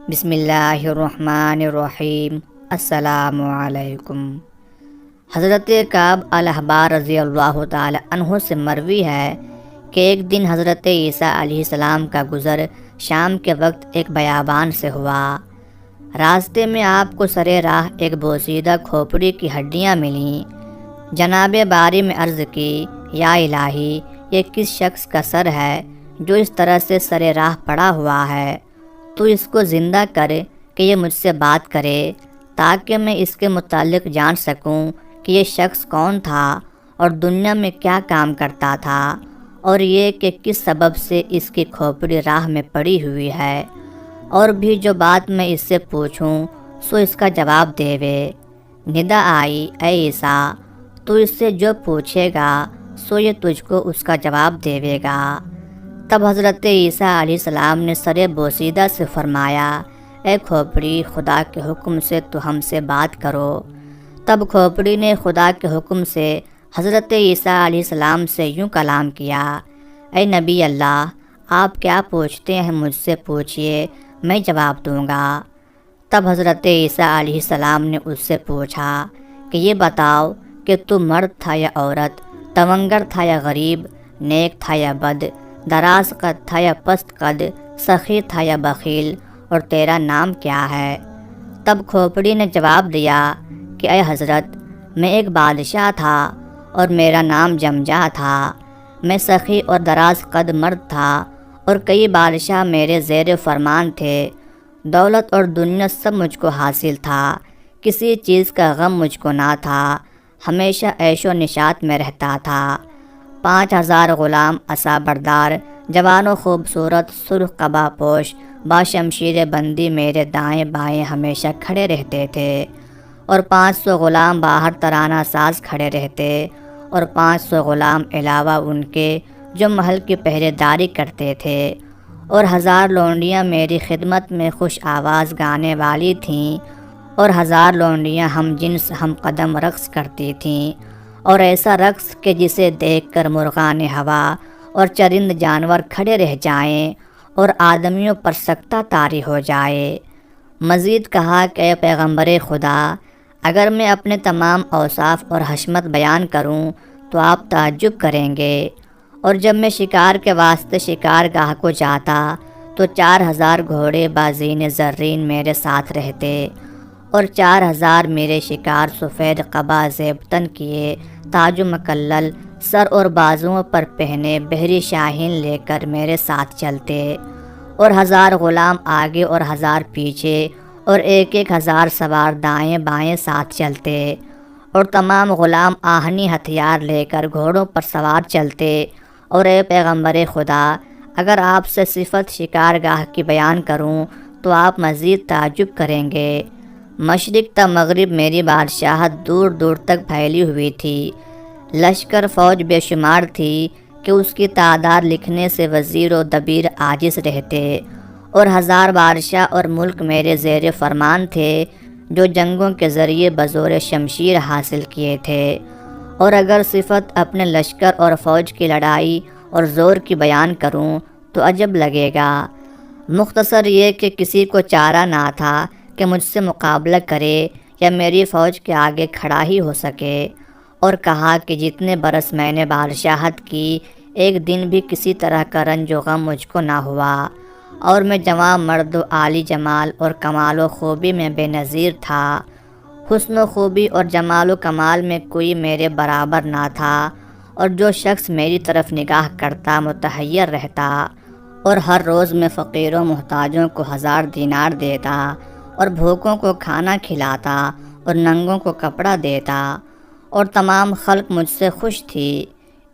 بسم اللہ الرحمن الرحیم۔ السلام علیکم۔ حضرت کعب الاحبار رضی اللہ تعالی عنہ سے مروی ہے کہ ایک دن حضرت عیسیٰ علیہ السلام کا گزر شام کے وقت ایک بیابان سے ہوا۔ راستے میں آپ کو سرے راہ ایک بوسیدہ کھوپڑی کی ہڈیاں ملیں۔ جناب باری میں عرض کی، یا الہی، یہ کس شخص کا سر ہے جو اس طرح سے سرے راہ پڑا ہوا ہے؟ تو اس کو زندہ کر کہ یہ مجھ سے بات کرے تاکہ میں اس کے متعلق جان سکوں کہ یہ شخص کون تھا اور دنیا میں کیا کام کرتا تھا، اور یہ کہ کس سبب سے اس کی کھوپڑی راہ میں پڑی ہوئی ہے، اور بھی جو بات میں اس سے پوچھوں سو اس کا جواب دے وے۔ ندا آئی، اے عیسیٰ، تو اس سے جو پوچھے گا سو یہ تجھ کو اس کا جواب دے گا۔ تب حضرت عیسیٰ علیہ السلام نے سر بوسیدہ سے فرمایا، اے کھوپڑی، خدا کے حکم سے تو ہم سے بات کرو۔ تب کھوپڑی نے خدا کے حکم سے حضرت عیسیٰ علیہ السلام سے یوں کلام کیا، اے نبی اللہ، آپ کیا پوچھتے ہیں مجھ سے پوچھئے، میں جواب دوں گا۔ تب حضرت عیسیٰ علیہ السلام نے اس سے پوچھا کہ یہ بتاؤ کہ تو مرد تھا یا عورت، تونگر تھا یا غریب، نیک تھا یا بد، دراز قد تھا یا پست قد، سخی تھا یا بخیل، اور تیرا نام کیا ہے؟ تب کھوپڑی نے جواب دیا کہ اے حضرت، میں ایک بادشاہ تھا اور میرا نام جمجا تھا۔ میں سخی اور دراز قد مرد تھا اور کئی بادشاہ میرے زیر فرمان تھے۔ دولت اور دنیا سب مجھ کو حاصل تھا، کسی چیز کا غم مجھ کو نہ تھا، ہمیشہ عیش و نشاط میں رہتا تھا۔ 5000 غلام عصا بردار، جوان و خوبصورت، سرخ قبا پوش، باشمشیر بندی میرے دائیں بائیں ہمیشہ کھڑے رہتے تھے، اور 500 غلام باہر ترانہ ساز کھڑے رہتے، اور 500 غلام علاوہ ان کے جو محل کی پہرے داری کرتے تھے، اور 1000 لونڈیاں میری خدمت میں خوش آواز گانے والی تھیں، اور 1000 لونڈیاں ہم جنس ہم قدم رقص کرتی تھیں، اور ایسا رقص کہ جسے دیکھ کر مرغان ہوا اور چرند جانور کھڑے رہ جائیں اور آدمیوں پر سکتہ طاری ہو جائے۔ مزید کہا کہ اے پیغمبر خدا، اگر میں اپنے تمام اوصاف اور حشمت بیان کروں تو آپ تعجب کریں گے۔ اور جب میں شکار کے واسطے شکار گاہ کو جاتا تو 4000 گھوڑے بازین زرین میرے ساتھ رہتے، اور 4000 میرے شکار سفید قبا زیب تن کیے، تاج و مکلل سر اور بازوؤں پر پہنے بحری شاہین لے کر میرے ساتھ چلتے، اور 1000 غلام آگے اور 1000 پیچھے، اور 1000 سوار دائیں بائیں ساتھ چلتے، اور تمام غلام آہنی ہتھیار لے کر گھوڑوں پر سوار چلتے۔ اور اے پیغمبر خدا، اگر آپ سے صفت شکار گاہ کی بیان کروں تو آپ مزید تعجب کریں گے۔ مشرق تا مغرب میری بادشاہت دور دور تک پھیلی ہوئی تھی، لشکر فوج بے شمار تھی کہ اس کی تعداد لکھنے سے وزیر و دبیر عاجز رہتے، اور 1000 بادشاہ اور ملک میرے زیر فرمان تھے جو جنگوں کے ذریعے بزور شمشیر حاصل کیے تھے۔ اور اگر صفت اپنے لشکر اور فوج کی لڑائی اور زور کی بیان کروں تو عجب لگے گا۔ مختصر یہ کہ کسی کو چارہ نہ تھا کہ مجھ سے مقابلہ کرے یا میری فوج کے آگے کھڑا ہی ہو سکے۔ اور کہا کہ جتنے برس میں نے بادشاہت کی، ایک دن بھی کسی طرح کا رنج و غم مجھ کو نہ ہوا، اور میں جوان مرد و عالی جمال اور کمال و خوبی میں بے نظیر تھا۔ حسن و خوبی اور جمال و کمال میں کوئی میرے برابر نہ تھا، اور جو شخص میری طرف نگاہ کرتا متحیر رہتا، اور ہر روز میں فقیروں محتاجوں کو 1000 دینار دیتا، اور بھوکوں کو کھانا کھلاتا، اور ننگوں کو کپڑا دیتا، اور تمام خلق مجھ سے خوش تھی۔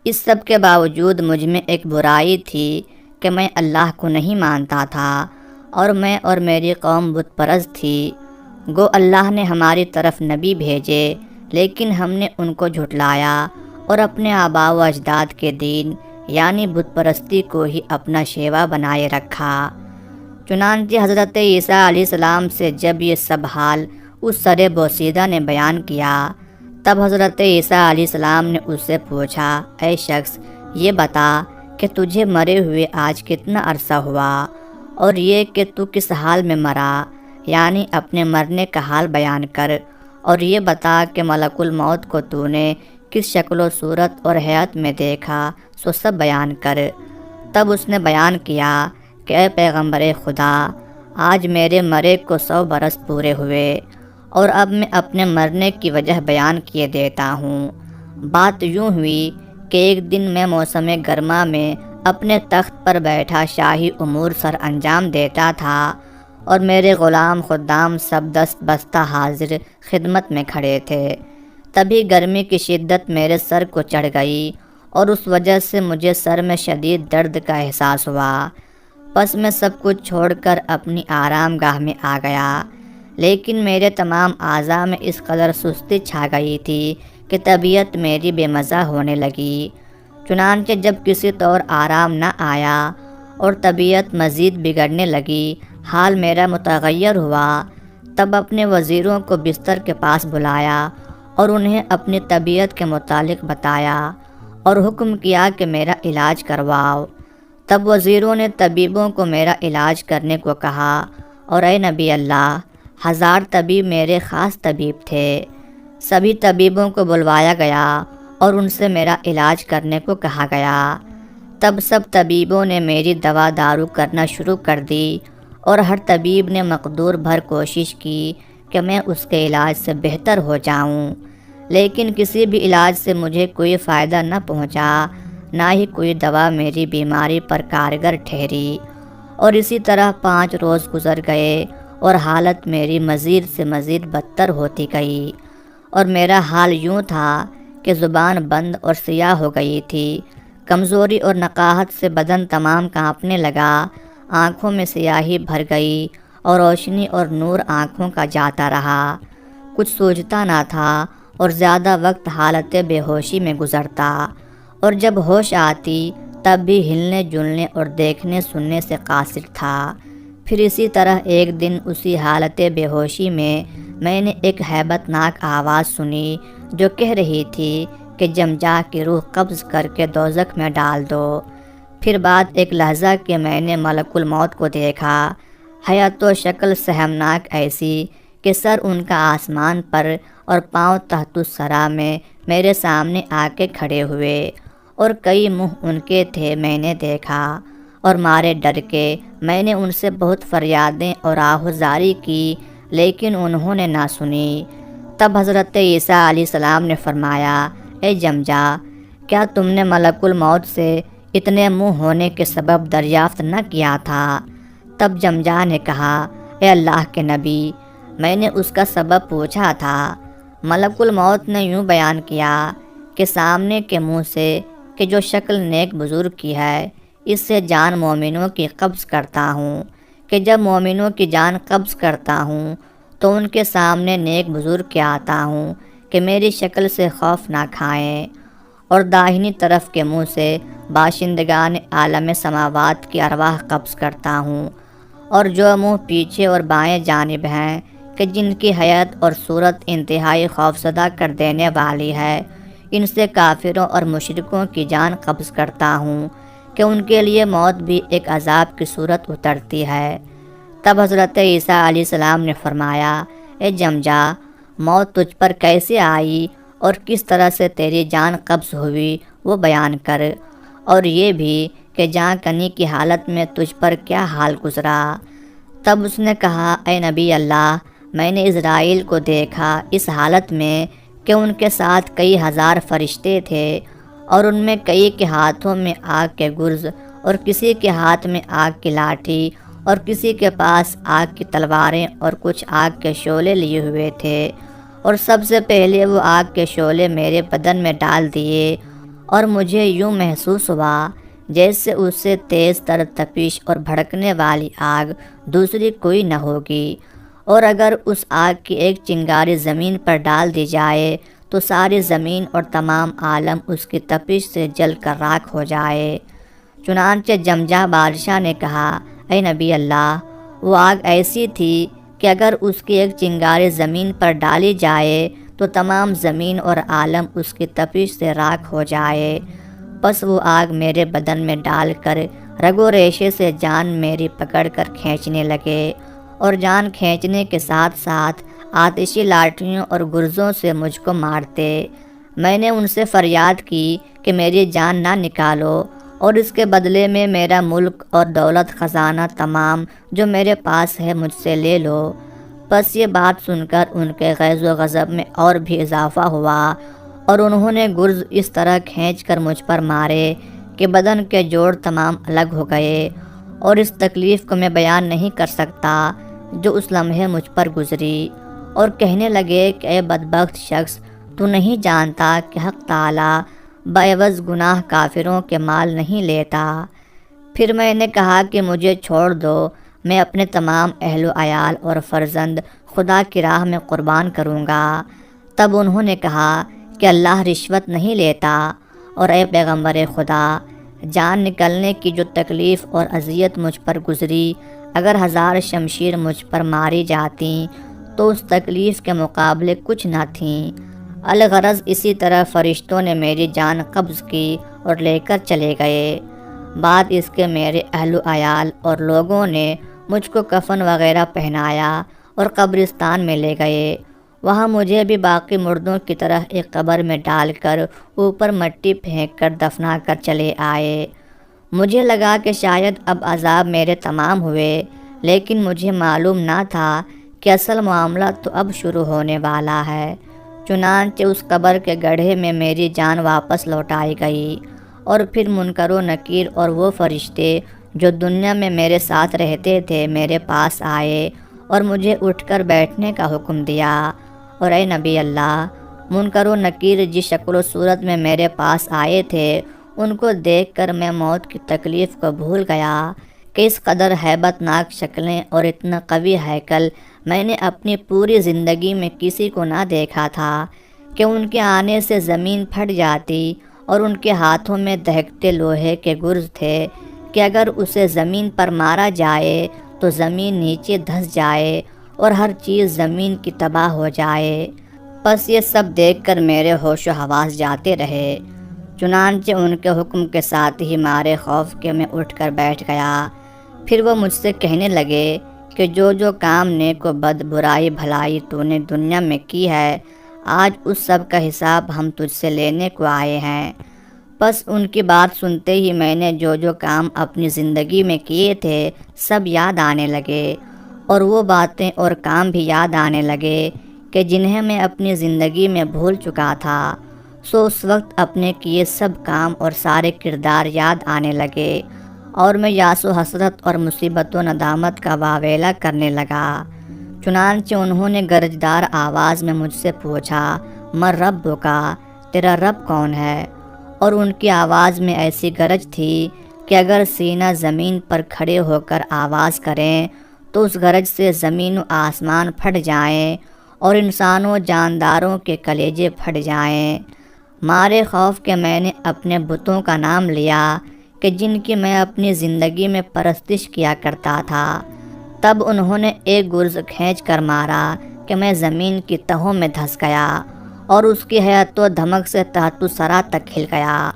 اس سب کے باوجود مجھ میں ایک برائی تھی کہ میں اللہ کو نہیں مانتا تھا، اور میں اور میری قوم بت پرست تھی۔ گو اللہ نے ہماری طرف نبی بھیجے، لیکن ہم نے ان کو جھٹلایا اور اپنے آباء و اجداد کے دین یعنی بت پرستی کو ہی اپنا شیوا بنائے رکھا۔ چنانچہ حضرت عیسیٰ علیہ السلام سے جب یہ سب حال اس سر بوسیدہ نے بیان کیا، تب حضرت عیسیٰ علیہ السلام نے اس سے پوچھا، اے شخص، یہ بتا کہ تجھے مرے ہوئے آج کتنا عرصہ ہوا، اور یہ کہ تو کس حال میں مرا، یعنی اپنے مرنے کا حال بیان کر، اور یہ بتا کہ ملک الموت کو تو نے کس شکل و صورت اور حیات میں دیکھا، سو سب بیان کر۔ تب اس نے بیان کیا کہ اے پیغمبر خدا، آج میرے مرے کو 100 برس پورے ہوئے، اور اب میں اپنے مرنے کی وجہ بیان کیے دیتا ہوں۔ بات یوں ہوئی کہ ایک دن میں موسم گرما میں اپنے تخت پر بیٹھا شاہی امور سر انجام دیتا تھا، اور میرے غلام خدام سب دست بستہ حاضر خدمت میں کھڑے تھے۔ تبھی گرمی کی شدت میرے سر کو چڑھ گئی، اور اس وجہ سے مجھے سر میں شدید درد کا احساس ہوا۔ پس میں سب کچھ چھوڑ کر اپنی آرام گاہ میں آ گیا، لیکن میرے تمام اعضاء میں اس قدر سستی چھا گئی تھی کہ طبیعت میری بے مزہ ہونے لگی۔ چنانچہ جب کسی طور آرام نہ آیا اور طبیعت مزید بگڑنے لگی، حال میرا متغیر ہوا، تب اپنے وزیروں کو بستر کے پاس بلایا اور انہیں اپنی طبیعت کے متعلق بتایا اور حکم کیا کہ میرا علاج کرواؤ۔ تب وزیروں نے طبیبوں کو میرا علاج کرنے کو کہا، اور اے نبی اللہ، 1000 طبیب میرے خاص طبیب تھے۔ سبھی طبیبوں کو بلوایا گیا اور ان سے میرا علاج کرنے کو کہا گیا۔ تب سب طبیبوں نے میری دوا دارو کرنا شروع کر دی، اور ہر طبیب نے مقدور بھر کوشش کی کہ میں اس کے علاج سے بہتر ہو جاؤں، لیکن کسی بھی علاج سے مجھے کوئی فائدہ نہ پہنچا، نہ ہی کوئی دوا میری بیماری پر کارگر ٹھہری۔ اور اسی طرح 5 روز گزر گئے، اور حالت میری مزید سے مزید بدتر ہوتی گئی، اور میرا حال یوں تھا کہ زبان بند اور سیاہ ہو گئی تھی۔ کمزوری اور نقاہت سے بدن تمام کانپنے لگا، آنکھوں میں سیاہی بھر گئی، اور روشنی اور نور آنکھوں کا جاتا رہا۔ کچھ سوچتا نہ تھا، اور زیادہ وقت حالت بے ہوشی میں گزرتا، اور جب ہوش آتی تب بھی ہلنے جلنے اور دیکھنے سننے سے قاصر تھا۔ پھر اسی طرح ایک دن اسی حالت بے ہوشی میں نے ایک ہیبت ناک آواز سنی جو کہہ رہی تھی کہ جمجا کی روح قبض کر کے دوزخ میں ڈال دو۔ پھر بعد ایک لحظہ کہ میں نے ملک الموت کو دیکھا، حیات و شکل سہمناک ایسی کہ سر ان کا آسمان پر اور پاؤں تحت الثری میں میرے سامنے آ کے کھڑے ہوئے، اور کئی منہ ان کے تھے میں نے دیکھا، اور مارے ڈر کے میں نے ان سے بہت فریادیں اور آہوزاری کی، لیکن انہوں نے نہ سنی۔ تب حضرت عیسیٰ علیہ السلام نے فرمایا، اے جمجا، کیا تم نے ملک الموت سے اتنے منہ ہونے کے سبب دریافت نہ کیا تھا؟ تب جمجا نے کہا، اے اللہ کے نبی، میں نے اس کا سبب پوچھا تھا۔ ملک الموت نے یوں بیان کیا کہ سامنے کے منہ سے کہ جو شکل نیک بزرگ کی ہے، اس سے جان مومنوں کی قبض کرتا ہوں، کہ جب مومنوں کی جان قبض کرتا ہوں تو ان کے سامنے نیک بزرگ کے آتا ہوں کہ میری شکل سے خوف نہ کھائیں، اور داہنی طرف کے منہ سے باشندگان عالم سماوات کی ارواح قبض کرتا ہوں، اور جو منہ پیچھے اور بائیں جانب ہیں کہ جن کی حیات اور صورت انتہائی خوفزدہ کر دینے والی ہے، ان سے کافروں اور مشرکوں کی جان قبض کرتا ہوں کہ ان کے لیے موت بھی ایک عذاب کی صورت اترتی ہے۔ تب حضرت عیسیٰ علیہ السلام نے فرمایا، اے جمجا، موت تجھ پر کیسے آئی اور کس طرح سے تیری جان قبض ہوئی وہ بیان کر، اور یہ بھی کہ جاں کنی کی حالت میں تجھ پر کیا حال گزرا۔ تب اس نے کہا، اے نبی اللہ، میں نے اسرائیل کو دیکھا اس حالت میں کہ ان کے ساتھ کئی 1000 فرشتے تھے، اور ان میں کئی کے ہاتھوں میں آگ کے گرز، اور کسی کے ہاتھ میں آگ کی لاٹھی، اور کسی کے پاس آگ کی تلواریں اور کچھ آگ کے شعلے لیے ہوئے تھے، اور سب سے پہلے وہ آگ کے شعلے میرے بدن میں ڈال دیے، اور مجھے یوں محسوس ہوا جیسے اس سے تیز تر تپش اور بھڑکنے والی آگ دوسری کوئی نہ ہوگی، اور اگر اس آگ کی ایک چنگاری زمین پر ڈال دی جائے تو ساری زمین اور تمام عالم اس کی تپش سے جل کر راکھ ہو جائے۔ چنانچہ جمجا بادشاہ نے کہا، اے نبی اللہ، وہ آگ ایسی تھی کہ اگر اس کی ایک چنگاری زمین پر ڈالی جائے تو تمام زمین اور عالم اس کی تپش سے راکھ ہو جائے۔ پس وہ آگ میرے بدن میں ڈال کر رگ و ریشے سے جان میری پکڑ کر کھینچنے لگے اور جان کھینچنے کے ساتھ ساتھ آتشی لاٹھیوں اور گرزوں سے مجھ کو مارتے۔ میں نے ان سے فریاد کی کہ میری جان نہ نکالو اور اس کے بدلے میں میرا ملک اور دولت خزانہ تمام جو میرے پاس ہے مجھ سے لے لو۔ بس یہ بات سن کر ان کے غیظ و غضب میں اور بھی اضافہ ہوا اور انہوں نے گرز اس طرح کھینچ کر مجھ پر مارے کہ بدن کے جوڑ تمام الگ ہو گئے، اور اس تکلیف کو میں بیان نہیں کر سکتا جو اس لمحے مجھ پر گزری۔ اور کہنے لگے کہ اے بدبخت شخص، تو نہیں جانتا کہ حق تعالیٰ بعوض گناہ کافروں کے مال نہیں لیتا۔ پھر میں نے کہا کہ مجھے چھوڑ دو، میں اپنے تمام اہل و عیال اور فرزند خدا کی راہ میں قربان کروں گا۔ تب انہوں نے کہا کہ اللہ رشوت نہیں لیتا، اور اے پیغمبر خدا، جان نکلنے کی جو تکلیف اور اذیت مجھ پر گزری، اگر 1000 شمشیر مجھ پر ماری جاتیں تو اس تکلیف کے مقابلے کچھ نہ تھیں۔ الغرض اسی طرح فرشتوں نے میری جان قبض کی اور لے کر چلے گئے۔ بعد اس کے میرے اہل و عیال اور لوگوں نے مجھ کو کفن وغیرہ پہنایا اور قبرستان میں لے گئے۔ وہاں مجھے بھی باقی مردوں کی طرح ایک قبر میں ڈال کر اوپر مٹی پھینک کر دفنا کر چلے آئے۔ مجھے لگا کہ شاید اب عذاب میرے تمام ہوئے، لیکن مجھے معلوم نہ تھا کہ اصل معاملہ تو اب شروع ہونے والا ہے۔ چنانچہ اس قبر کے گڑھے میں میری جان واپس لوٹائی گئی، اور پھر منکر و نکیر اور وہ فرشتے جو دنیا میں میرے ساتھ رہتے تھے میرے پاس آئے اور مجھے اٹھ کر بیٹھنے کا حکم دیا۔ اور اے نبی اللہ، منکر و نکیر جس شکل و صورت میں میرے پاس آئے تھے ان کو دیکھ کر میں موت کی تکلیف کو بھول گیا کہ اس قدر ہیبت ناک شکلیں اور اتنا قوی ہیکل میں نے اپنی پوری زندگی میں کسی کو نہ دیکھا تھا، کہ ان کے آنے سے زمین پھٹ جاتی اور ان کے ہاتھوں میں دہکتے لوہے کے گرز تھے کہ اگر اسے زمین پر مارا جائے تو زمین نیچے دھس جائے اور ہر چیز زمین کی تباہ ہو جائے۔ بس یہ سب دیکھ کر میرے ہوش و حواس جاتے رہے۔ چنانچہ ان کے حکم کے ساتھ ہی مارے خوف کے میں اٹھ کر بیٹھ گیا۔ پھر وہ مجھ سے کہنے لگے کہ جو کام نیک و بد، برائی بھلائی تو نے دنیا میں کی ہے، آج اس سب کا حساب ہم تجھ سے لینے کو آئے ہیں۔ بس ان کی بات سنتے ہی میں نے جو کام اپنی زندگی میں کیے تھے سب یاد آنے لگے، اور وہ باتیں اور کام بھی یاد آنے لگے کہ جنہیں میں اپنی زندگی میں بھول چکا تھا۔ سو اس وقت اپنے کیے سب کام اور سارے کردار یاد آنے لگے، اور میں یاس و حسرت اور مصیبت و ندامت کا واویلا کرنے لگا۔ چنانچہ انہوں نے گرجدار آواز میں مجھ سے پوچھا، من ربک، تیرا رب کون ہے؟ اور ان کی آواز میں ایسی گرج تھی کہ اگر سینہ زمین پر کھڑے ہو کر آواز کریں تو اس گرج سے زمین و آسمان پھٹ جائیں اور انسانوں جانداروں کے کلیجے پھٹ جائیں۔ مارے خوف کے میں نے اپنے بتوں کا نام لیا کہ جن کی میں اپنی زندگی میں پرستش کیا کرتا تھا۔ تب انہوں نے ایک گرز کھینچ کر مارا کہ میں زمین کی تہوں میں دھس گیا، اور اس کی حیرت و دھمک سے تحت سرا تک ہل گیا،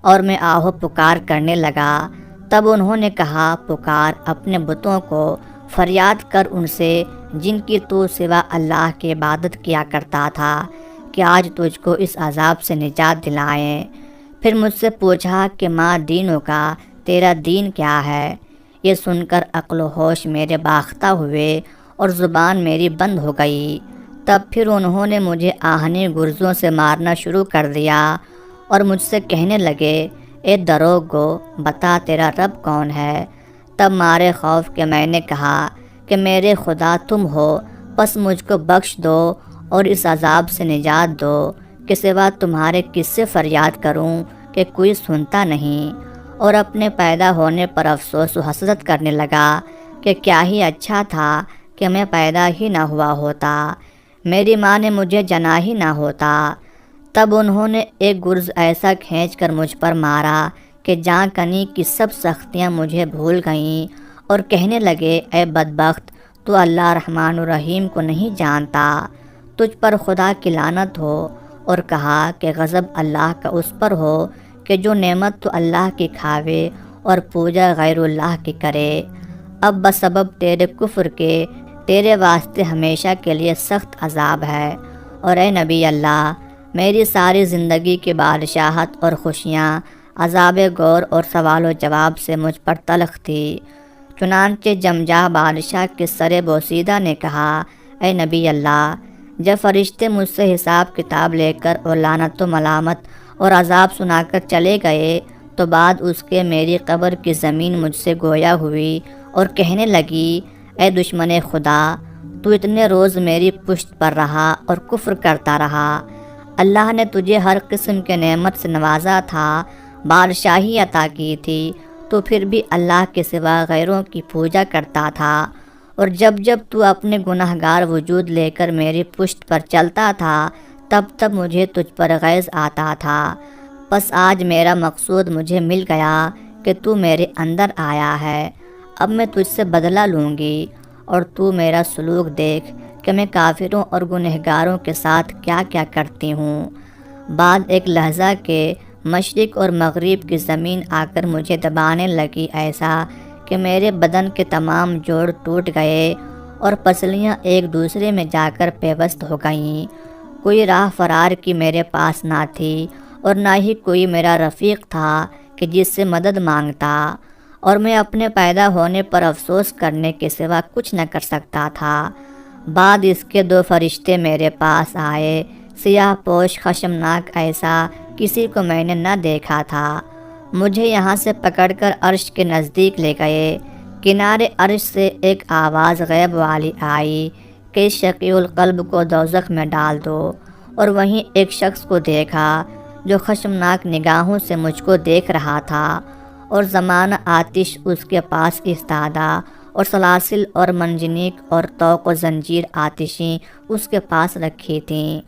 اور میں آہو پکار کرنے لگا۔ تب انہوں نے کہا، پکار اپنے بتوں کو، فریاد کر ان سے جن کی تو سوا اللہ کی عبادت کیا کرتا تھا کہ آج تجھ کو اس عذاب سے نجات دلائیں۔ پھر مجھ سے پوچھا کہ ما دینوں کا، تیرا دین کیا ہے؟ یہ سن کر عقل و ہوش میرے باختہ ہوئے اور زبان میری بند ہو گئی۔ تب پھر انہوں نے مجھے آہنی گرزوں سے مارنا شروع کر دیا اور مجھ سے کہنے لگے، اے دروغگو، بتا تیرا رب کون ہے؟ تب مارے خوف کے میں نے کہا کہ میرے خدا تم ہو، پس مجھ کو بخش دو اور اس عذاب سے نجات دو کہ سوا تمہارے کس سے فریاد کروں کہ کوئی سنتا نہیں۔ اور اپنے پیدا ہونے پر افسوس و حسرت کرنے لگا کہ کیا ہی اچھا تھا کہ میں پیدا ہی نہ ہوا ہوتا، میری ماں نے مجھے جنا ہی نہ ہوتا۔ تب انہوں نے ایک گرز ایسا کھینچ کر مجھ پر مارا کہ جاں کنی کی سب سختیاں مجھے بھول گئیں، اور کہنے لگے، اے بدبخت، تو اللہ رحمان الرحیم کو نہیں جانتا، تجھ پر خدا کی لعنت ہو۔ اور کہا کہ غضب اللہ کا اس پر ہو کہ جو نعمت تو اللہ کی کھاوے اور پوجا غیر اللہ کی کرے۔ اب بسبب تیرے کفر کے تیرے واسطے ہمیشہ کے لیے سخت عذاب ہے۔ اور اے نبی اللہ، میری ساری زندگی کی بادشاہت اور خوشیاں عذاب گور اور سوال و جواب سے مجھ پر تلخ تھی۔ چنانچہ جمجا بادشاہ کے سر بوسیدہ نے کہا، اے نبی اللہ، جب فرشتے مجھ سے حساب کتاب لے کر اور لعنت و ملامت اور عذاب سنا کر چلے گئے تو بعد اس کے میری قبر کی زمین مجھ سے گویا ہوئی اور کہنے لگی، اے دشمن خدا، تو اتنے روز میری پشت پر رہا اور کفر کرتا رہا۔ اللہ نے تجھے ہر قسم کے نعمت سے نوازا تھا، بادشاہی عطا کی تھی، تو پھر بھی اللہ کے سوا غیروں کی پوجا کرتا تھا، اور جب جب تو اپنے گناہگار وجود لے کر میری پشت پر چلتا تھا تب تب مجھے تجھ پر غیظ آتا تھا۔ بس آج میرا مقصود مجھے مل گیا کہ تو میرے اندر آیا ہے، اب میں تجھ سے بدلہ لوں گی، اور تو میرا سلوک دیکھ کہ میں کافروں اور گنہگاروں کے ساتھ کیا کیا کرتی ہوں۔ بعد ایک لحظہ کے مشرق اور مغرب کی زمین آ کر مجھے دبانے لگی، ایسا کہ میرے بدن کے تمام جوڑ ٹوٹ گئے اور پسلیاں ایک دوسرے میں جا کر پیوست ہو گئیں۔ کوئی راہ فرار کی میرے پاس نہ تھی، اور نہ ہی کوئی میرا رفیق تھا کہ جس سے مدد مانگتا، اور میں اپنے پیدا ہونے پر افسوس کرنے کے سوا کچھ نہ کر سکتا تھا۔ بعد اس کے 2 فرشتے میرے پاس آئے، سیاہ پوش خشمناک، ایسا کسی کو میں نے نہ دیکھا تھا۔ مجھے یہاں سے پکڑ کر عرش کے نزدیک لے گئے۔ کنارے عرش سے ایک آواز غیب والی آئی کہ اس شقی القلب کو دوزخ میں ڈال دو، اور وہیں ایک شخص کو دیکھا جو خشمناک نگاہوں سے مجھ کو دیکھ رہا تھا، اور زمانہ آتش اس کے پاس ایستادہ، اور سلاسل اور منجنیق اور طوق و زنجیر آتشیں اس کے پاس رکھی تھیں،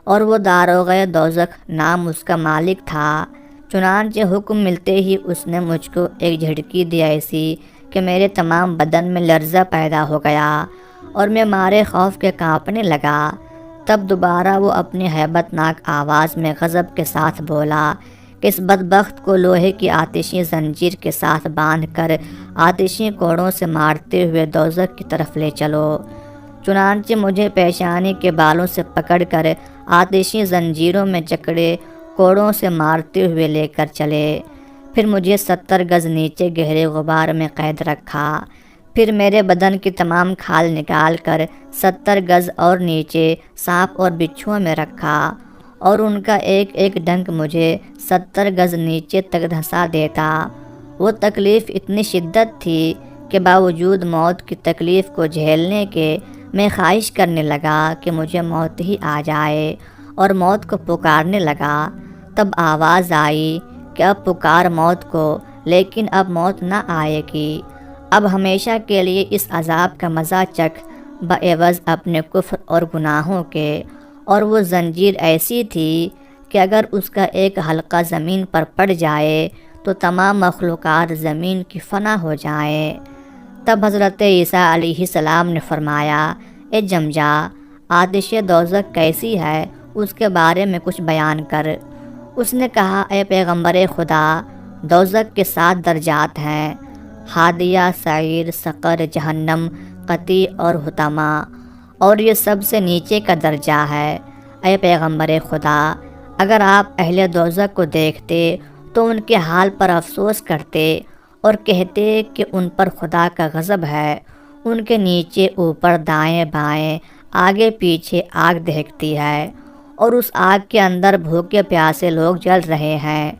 اور وہ داروغہ دوزخ نام اس کا مالک تھا۔ چنانچہ حکم ملتے ہی اس نے مجھ کو ایک جھڑکی دی، ایسی کہ میرے تمام بدن میں لرزہ پیدا ہو گیا اور میں مارے خوف کے کانپنے لگا۔ تب دوبارہ وہ اپنی ہیبت ناک آواز میں غضب کے ساتھ بولا کہ اس بدبخت کو لوہے کی آتشی زنجیر کے ساتھ باندھ کر آتشی کوڑوں سے مارتے ہوئے دوزخ کی طرف لے چلو۔ چنانچہ مجھے پیشانی کے بالوں سے پکڑ کر آتشی زنجیروں میں جکڑے کوڑوں سے مارتے ہوئے لے کر چلے۔ پھر مجھے 70 گز نیچے گہرے غبار میں قید رکھا۔ پھر میرے بدن کی تمام کھال نکال کر 70 گز اور نیچے سانپ اور بچھوؤں میں رکھا، اور ان کا ایک ایک ڈنک مجھے 70 گز نیچے تک دھنسا دیتا۔ وہ تکلیف اتنی شدت تھی کہ باوجود موت کی تکلیف کو جھیلنے کے میں خواہش کرنے لگا کہ مجھے موت ہی آ جائے، اور موت کو پکارنے لگا۔ تب آواز آئی کہ اب پکار موت کو، لیکن اب موت نہ آئے گی، اب ہمیشہ کے لیے اس عذاب کا مزہ چکھ بعوض اپنے کفر اور گناہوں کے۔ اور وہ زنجیر ایسی تھی کہ اگر اس کا ایک حلقہ زمین پر پڑ جائے تو تمام مخلوقات زمین کی فنا ہو جائیں۔ تب حضرت عیسیٰ علیہ السلام نے فرمایا، اے جمجا، آتش دوزخ کیسی ہے، اس کے بارے میں کچھ بیان کر۔ اس نے کہا، اے پیغمبر خدا، دوزخ کے 7 درجات ہیں، ہادیہ، سعیر، سقر، جہنم، قطیع اور حطمہ، اور یہ سب سے نیچے کا درجہ ہے۔ اے پیغمبر خدا، اگر آپ اہل دوزخ کو دیکھتے تو ان کے حال پر افسوس کرتے اور کہتے کہ ان پر خدا کا غضب ہے۔ ان کے نیچے اوپر دائیں بائیں آگے پیچھے آگ دہکتی ہے، اور اس آگ کے اندر بھوکے پیاسے لوگ جل رہے ہیں۔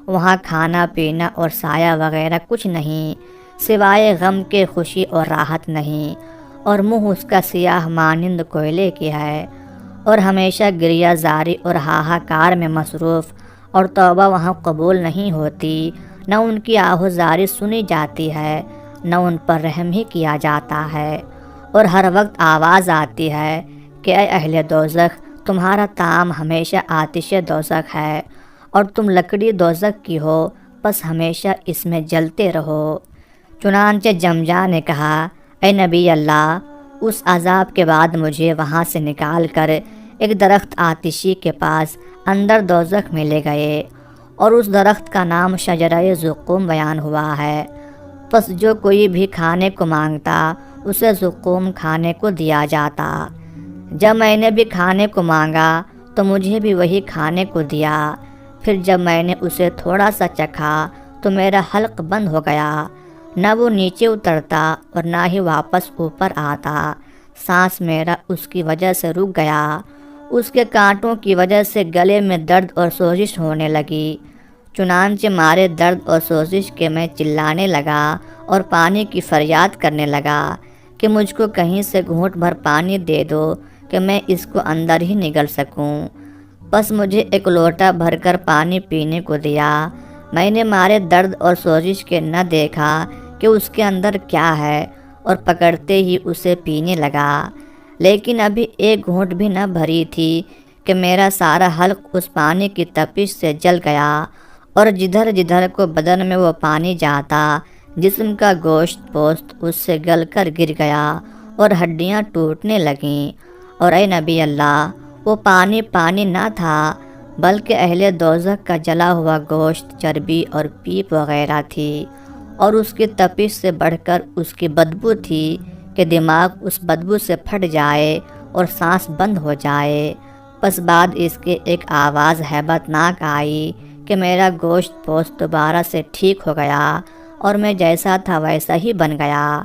وہاں کھانا پینا اور سایہ وغیرہ کچھ نہیں، سوائے غم کے خوشی اور راحت نہیں، اور منہ اس کا سیاہ مانند کوئلے کی ہے، اور ہمیشہ گریہ زاری اور ہاہاکار میں مصروف، اور توبہ وہاں قبول نہیں ہوتی، نہ ان کی آہوزاری سنی جاتی ہے، نہ ان پر رحم ہی کیا جاتا ہے، اور ہر وقت آواز آتی ہے کہ اے اہل دوزخ، تمہارا طعام ہمیشہ آتش دوزخ ہے، اور تم لکڑی دوزخ کی ہو، بس ہمیشہ اس میں جلتے رہو۔ چنانچہ جمجا نے کہا، اے نبی اللہ، اس عذاب کے بعد مجھے وہاں سے نکال کر ایک درخت آتشی کے پاس اندر دوزخ میں لے گئے، اور اس درخت کا نام شجرہ زقوم بیان ہوا ہے۔ پس جو کوئی بھی کھانے کو مانگتا اسے زقوم کھانے کو دیا جاتا۔ جب میں نے بھی کھانے کو مانگا تو مجھے بھی وہی کھانے کو دیا۔ پھر جب میں نے اسے تھوڑا سا چکھا تو میرا حلق بند ہو گیا، نہ وہ نیچے اترتا اور نہ ہی واپس اوپر آتا۔ سانس میرا اس کی وجہ سے رک گیا۔ اس کے کانٹوں کی وجہ سے گلے میں درد اور سوزش ہونے لگی۔ چنانچہ مارے درد اور سوزش کے میں چلانے لگا اور پانی کی فریاد کرنے لگا کہ مجھ کو کہیں سے گھونٹ بھر پانی دے دو کہ میں اس کو اندر ہی نگل سکوں۔ بس مجھے ایک لوٹا بھر کر پانی پینے کو دیا۔ میں نے مارے درد اور سوزش کے نہ دیکھا کہ اس کے اندر کیا ہے اور پکڑتے ہی اسے پینے لگا، لیکن ابھی ایک گھونٹ بھی نہ بھری تھی کہ میرا سارا حلق اس پانی کی تپش سے جل گیا، اور جدھر جدھر کو بدن میں وہ پانی جاتا جسم کا گوشت پوست اس سے گل کر گر گیا اور ہڈیاں ٹوٹنے لگیں۔ اور اے نبی اللہ، وہ پانی پانی نہ تھا بلکہ اہل دوزخ کا جلا ہوا گوشت، چربی اور پیپ وغیرہ تھی، اور اس کی تپش سے بڑھ کر اس کی بدبو تھی کہ دماغ اس بدبو سے پھٹ جائے اور سانس بند ہو جائے۔ پس بعد اس کے ایک آواز ہیبت ناک آئی کہ میرا گوشت پوست دوبارہ سے ٹھیک ہو گیا اور میں جیسا تھا ویسا ہی بن گیا۔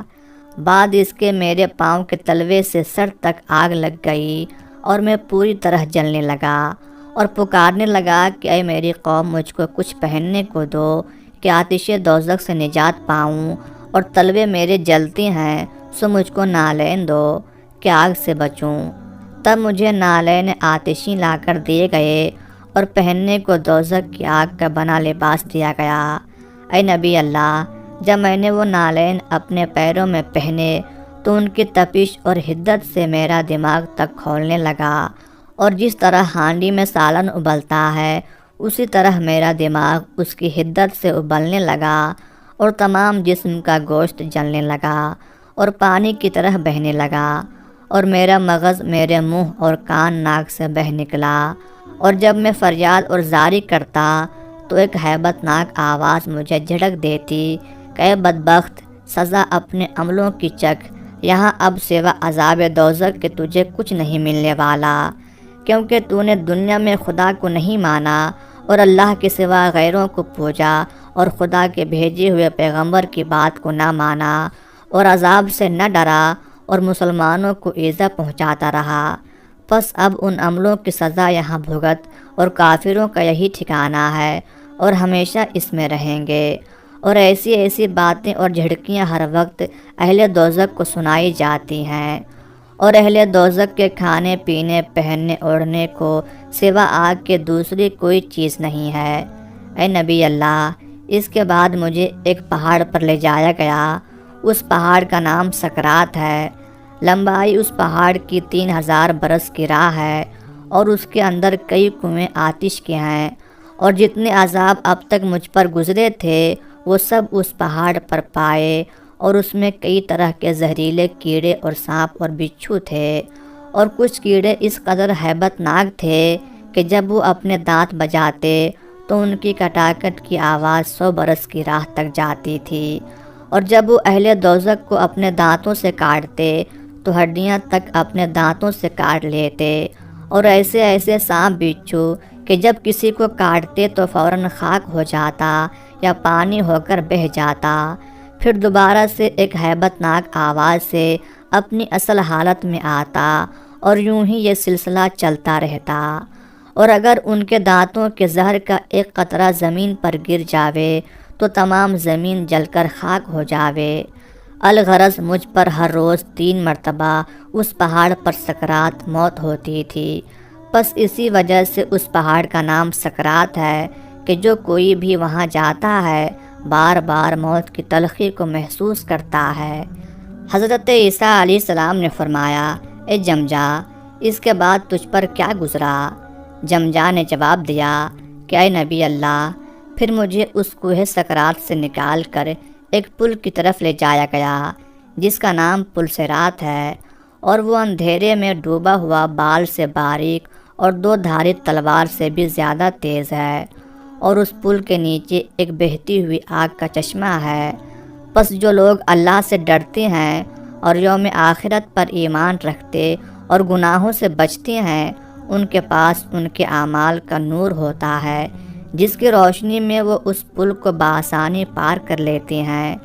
بعد اس کے میرے پاؤں کے تلوے سے سر تک آگ لگ گئی اور میں پوری طرح جلنے لگا اور پکارنے لگا کہ اے میری قوم، مجھ کو کچھ پہننے کو دو کہ آتش دوزخ سے نجات پاؤں، اور تلوے میرے جلتے ہیں سو مجھ کو نالین دو کہ آگ سے بچوں۔ تب مجھے نالین آتشی لا کر دیے گئے اور پہننے کو دوزخ کی آگ کا بنا لباس دیا گیا۔ اے نبی اللہ، جب میں نے وہ نالین اپنے پیروں میں پہنے تو ان کی تپش اور حدت سے میرا دماغ تک کھولنے لگا، اور جس طرح ہانڈی میں سالن ابلتا ہے اسی طرح میرا دماغ اس کی حدت سے ابلنے لگا، اور تمام جسم کا گوشت جلنے لگا اور پانی کی طرح بہنے لگا، اور میرا مغز میرے منہ اور کان ناک سے بہہ نکلا، اور جب میں فریاد اور زاری کرتا تو ایک ہیبت ناک آواز مجھے جھڑک دیتی کہ اے بدبخت، سزا اپنے عملوں کی چکھ، یہاں اب سوا عذاب دوزخ کے تجھے کچھ نہیں ملنے والا، کیونکہ تو نے دنیا میں خدا کو نہیں مانا اور اللہ کے سوا غیروں کو پوجا اور خدا کے بھیجے ہوئے پیغمبر کی بات کو نہ مانا اور عذاب سے نہ ڈرا اور مسلمانوں کو ایذا پہنچاتا رہا۔ پس اب ان عملوں کی سزا یہاں بھگت، اور کافروں کا یہی ٹھکانہ ہے اور ہمیشہ اس میں رہیں گے۔ اور ایسی ایسی باتیں اور جھڑکیاں ہر وقت اہل دوزخ کو سنائی جاتی ہیں، اور اہل دوزخ کے کھانے پینے پہننے اوڑھنے کو سوا آگ کے دوسری کوئی چیز نہیں ہے۔ اے نبی اللہ، اس کے بعد مجھے ایک پہاڑ پر لے جایا گیا۔ اس پہاڑ کا نام سکرات ہے۔ لمبائی اس پہاڑ کی 3000 برس کی راہ ہے، اور اس کے اندر کئی کنویں آتش کے ہیں، اور جتنے عذاب اب تک مجھ پر گزرے تھے وہ سب اس پہاڑ پر پائے، اور اس میں کئی طرح کے زہریلے کیڑے اور سانپ اور بچھو تھے، اور کچھ کیڑے اس قدر ہیبت ناک تھے کہ جب وہ اپنے دانت بجاتے تو ان کی کٹاکٹ کی آواز 100 برس کی راہ تک جاتی تھی، اور جب وہ اہل دوزخ کو اپنے دانتوں سے کاٹتے تو ہڈیاں تک اپنے دانتوں سے کاٹ لیتے، اور ایسے ایسے سانپ بچھو کہ جب کسی کو کاٹتے تو فوراً خاک ہو جاتا یا پانی ہو کر بہہ جاتا، پھر دوبارہ سے ایک ہیبت ناک آواز سے اپنی اصل حالت میں آتا، اور یوں ہی یہ سلسلہ چلتا رہتا۔ اور اگر ان کے دانتوں کے زہر کا ایک قطرہ زمین پر گر جاوے تو تمام زمین جل کر خاک ہو جاوے۔ الغرض مجھ پر ہر روز 3 مرتبہ اس پہاڑ پر سکرات موت ہوتی تھی۔ بس اسی وجہ سے اس پہاڑ کا نام سکرات ہے کہ جو کوئی بھی وہاں جاتا ہے بار بار موت کی تلخی کو محسوس کرتا ہے۔ حضرت عیسیٰ علیہ السلام نے فرمایا، اے جمجا، اس کے بعد تجھ پر کیا گزرا؟ جمجا نے جواب دیا کہ اے نبی اللہ، پھر مجھے اس کوہ سکرات سے نکال کر ایک پل کی طرف لے جایا گیا جس کا نام پل صراط ہے، اور وہ اندھیرے میں ڈوبا ہوا بال سے باریک اور 2 دھاری تلوار سے بھی زیادہ تیز ہے، اور اس پل کے نیچے ایک بہتی ہوئی آگ کا چشمہ ہے۔ پس جو لوگ اللہ سے ڈرتے ہیں اور یوم آخرت پر ایمان رکھتے اور گناہوں سے بچتے ہیں، ان کے پاس ان کے اعمال کا نور ہوتا ہے، جس کی روشنی میں وہ اس پل کو بآسانی پار کر لیتے ہیں۔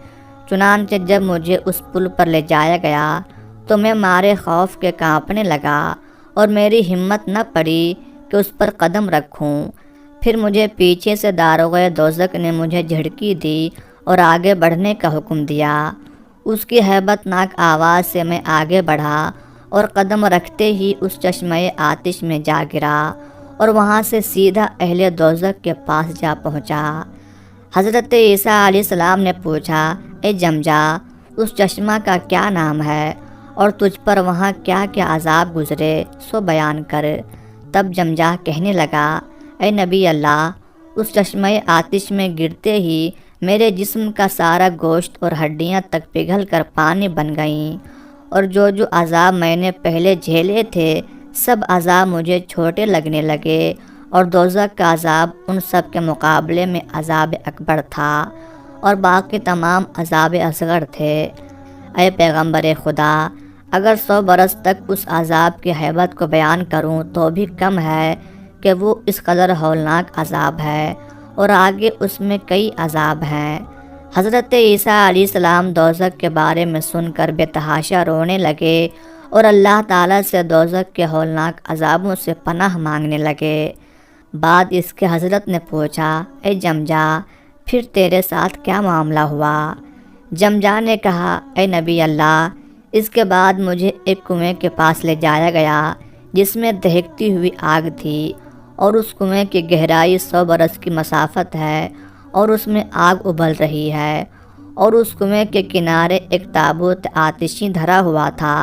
چنانچہ جب مجھے اس پل پر لے جایا گیا تو میں مارے خوف کے کانپنے لگا اور میری ہمت نہ پڑی کہ اس پر قدم رکھوں۔ پھر مجھے پیچھے سے داروغہ دوزخ نے مجھے جھڑکی دی اور آگے بڑھنے کا حکم دیا۔ اس کی ہیبت ناک آواز سے میں آگے بڑھا اور قدم رکھتے ہی اس چشمہ آتش میں جا گرا اور وہاں سے سیدھا اہل دوزخ کے پاس جا پہنچا۔ حضرت عیسیٰ علیہ السلام نے پوچھا، اے جمجا، اس چشمہ کا کیا نام ہے اور تجھ پر وہاں کیا کیا عذاب گزرے، سو بیان کر۔ تب جمجا کہنے لگا، اے نبی اللہ، اس چشمہ آتش میں گرتے ہی میرے جسم کا سارا گوشت اور ہڈیاں تک پگھل کر پانی بن گئیں، اور جو عذاب میں نے پہلے جھیلے تھے سب عذاب مجھے چھوٹے لگنے لگے، اور دوزخ کا عذاب ان سب کے مقابلے میں عذاب اکبر تھا، اور باقی تمام عذاب اصغر تھے۔ اے پیغمبر خدا، اگر 100 برس تک اس عذاب کی ہیبت کو بیان کروں تو بھی کم ہے کہ وہ اس قدر ہولناک عذاب ہے، اور آگے اس میں کئی عذاب ہیں۔ حضرت عیسیٰ علیہ السلام دوزخ کے بارے میں سن کر بے تحاشا رونے لگے اور اللہ تعالیٰ سے دوزخ کے ہولناک عذابوں سے پناہ مانگنے لگے۔ بعد اس کے حضرت نے پوچھا، اے جمجا، پھر تیرے ساتھ کیا معاملہ ہوا؟ جمجا نے کہا، اے نبی اللہ، اس کے بعد مجھے ایک کنویں کے پاس لے جایا گیا جس میں دہکتی ہوئی آگ تھی، اور اس کنویں کی گہرائی 100 برس کی مسافت ہے، اور اس میں آگ ابل رہی ہے، اور اس کنویں کے کنارے ایک تابوت آتشی دھرا ہوا تھا۔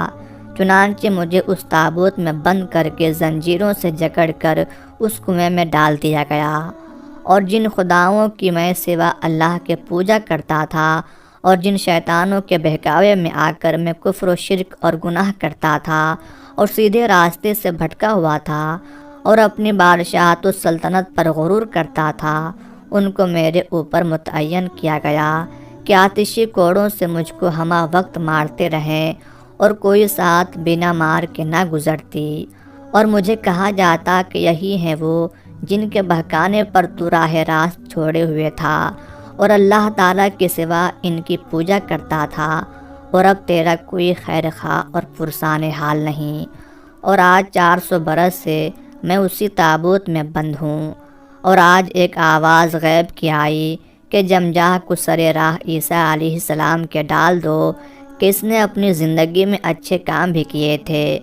چنانچہ مجھے اس تابوت میں بند کر کے زنجیروں سے جکڑ کر اس کنویں میں ڈال دیا گیا، اور جن خداؤں کی میں سوا اللہ کے پوجا کرتا تھا اور جن شیطانوں کے بہکاوے میں آ کر میں کفر و شرک اور گناہ کرتا تھا اور سیدھے راستے سے بھٹکا ہوا تھا اور اپنی بادشاہت و سلطنت پر غرور کرتا تھا، ان کو میرے اوپر متعین کیا گیا کہ آتشی کوڑوں سے مجھ کو ہمہ وقت مارتے رہیں اور کوئی ساتھ بنا مار کے نہ گزرتی، اور مجھے کہا جاتا کہ یہی ہیں وہ جن کے بہکانے پر تو راہ راست چھوڑے ہوئے تھا اور اللہ تعالیٰ کے سوا ان کی پوجا کرتا تھا، اور اب تیرا کوئی خیر خواہ اور پرسان حال نہیں، اور آج 400 برس سے میں اسی تابوت میں بند ہوں۔ اور آج ایک آواز غیب کی آئی کہ جمجا کو سر راہ عیسیٰ علیہ السلام کے ڈال دو کہ اس نے اپنی زندگی میں اچھے کام بھی کیے تھے،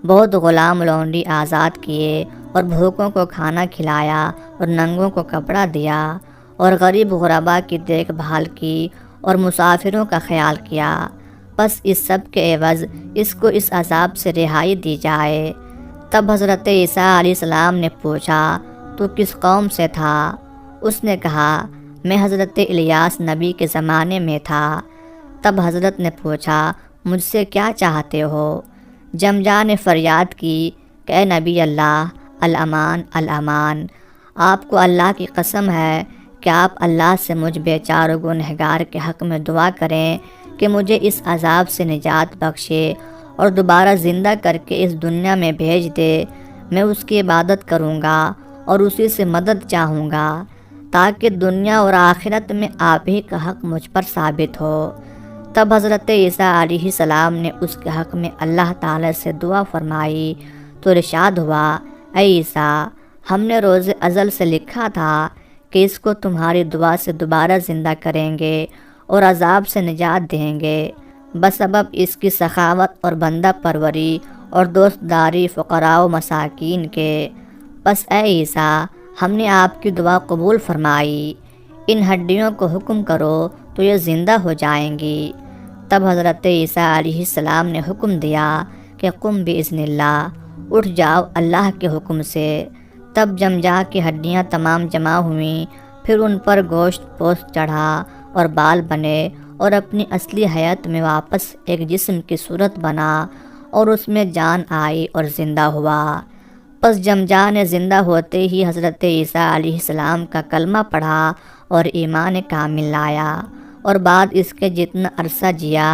بہت غلام لونڈی آزاد کیے اور بھوکوں کو کھانا کھلایا اور ننگوں کو کپڑا دیا اور غریب غربا کی دیکھ بھال کی اور مسافروں کا خیال کیا، بس اس سب کے عوض اس کو اس عذاب سے رہائی دی جائے۔ تب حضرت عیسیٰ علیہ السلام نے پوچھا، تو کس قوم سے تھا؟ اس نے کہا، میں حضرت الیاس نبی کے زمانے میں تھا۔ تب حضرت نے پوچھا، مجھ سے کیا چاہتے ہو؟ جمجا نے فریاد کی کہ اے نبی اللہ، الامان الامان، آپ کو اللہ کی قسم ہے کہ آپ اللہ سے مجھ بیچار و گنہگار کے حق میں دعا کریں کہ مجھے اس عذاب سے نجات بخشے اور دوبارہ زندہ کر کے اس دنیا میں بھیج دے۔ میں اس کی عبادت کروں گا اور اسی سے مدد چاہوں گا تاکہ دنیا اور آخرت میں آپ ہی کا حق مجھ پر ثابت ہو۔ تب حضرت عیسیٰ علیہ السلام نے اس کے حق میں اللہ تعالی سے دعا فرمائی تو ارشاد ہوا، اے عیسیٰ، ہم نے روز ازل سے لکھا تھا کہ اس کو تمہاری دعا سے دوبارہ زندہ کریں گے اور عذاب سے نجات دیں گے، بسبب اس کی سخاوت اور بندہ پروری اور دوست داری فقراء و مساکین کے۔ بس اے عیسیٰ، ہم نے آپ کی دعا قبول فرمائی، ان ہڈیوں کو حکم کرو تو یہ زندہ ہو جائیں گی۔ تب حضرت عیسیٰ علیہ السلام نے حکم دیا کہ قم باذن اللہ، اٹھ جاؤ اللہ کے حکم سے۔ تب جمجا کی ہڈیاں تمام جمع ہوئیں، پھر ان پر گوشت پوست چڑھا اور بال بنے اور اپنی اصلی حیات میں واپس ایک جسم کی صورت بنا اور اس میں جان آئی اور زندہ ہوا۔ پس جمجان زندہ ہوتے ہی حضرت عیسیٰ علیہ السلام کا کلمہ پڑھا اور ایمان کامل لایا، اور بعد اس کے جتنا عرصہ جیا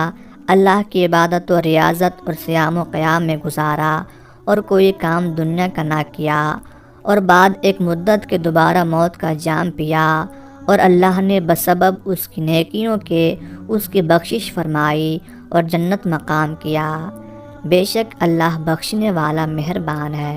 اللہ کی عبادت و ریاضت اور صیام و قیام میں گزارا، اور کوئی کام دنیا کا نہ کیا، اور بعد ایک مدت کے دوبارہ موت کا جام پیا، اور اللہ نے بسبب اس کی نیکیوں کے اس کی بخشش فرمائی اور جنت مقام کیا۔ بے شک اللہ بخشنے والا مہربان ہے۔